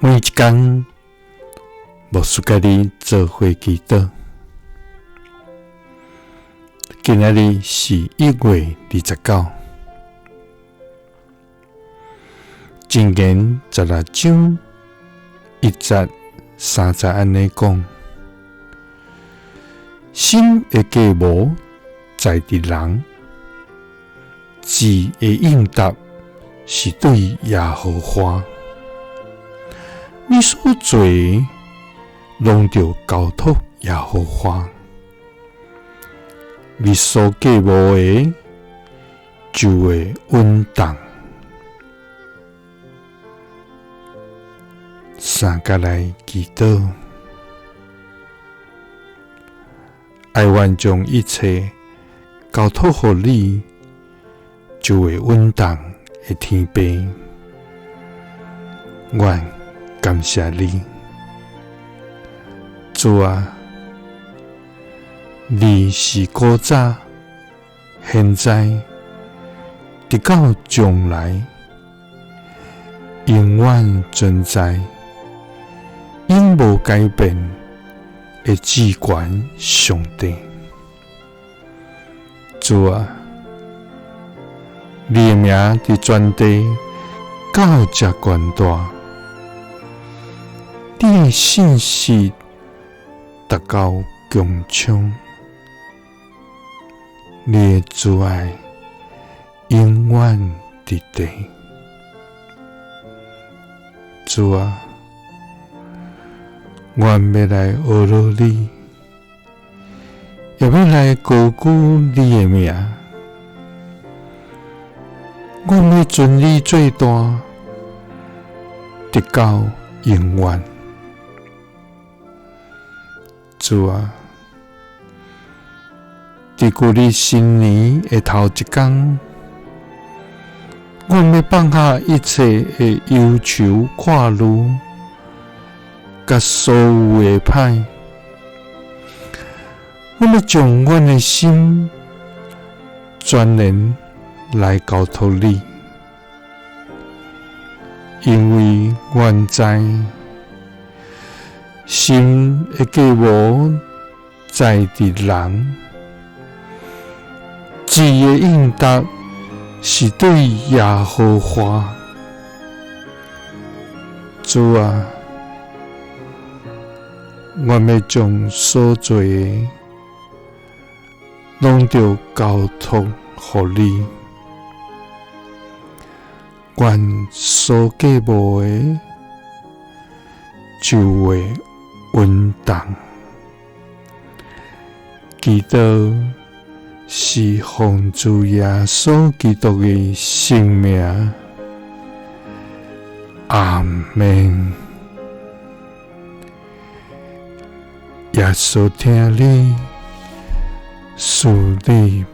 每一天，牧师甲你做伙祈祷。今仔日是1月29，箴言16章1節3節安尼講：心的計謀在佇人，智的應答是對耶和華。你所做的，攏着交託耶和華。你所計謀的，就會穩當。三個來祈禱，愛願將一切交託予你，就會穩當的天父。願感謝你，主啊！你是古早、現在、直到將來，永遠存在、永無改變的至權上帝。主啊！你的名佇全地到這懸大，你的信息達到穹蒼。你的慈愛永遠佇地，主啊！我要來學習你，也要來高舉你的名。我要尊你最大，直到永遠。主啊！佇舊曆新年的頭一天，我要放下一切的憂愁掛慮，甲所有的歹。我要將阮的心全然來交託你，因為阮知心的計謀在佇人。智的應答是對耶和華。主啊！我要將所做的攏着交託予你，願所計謀的就會穩當。祈禱是奉主耶穌基督的聖名，阿們。耶穌聽你，賜你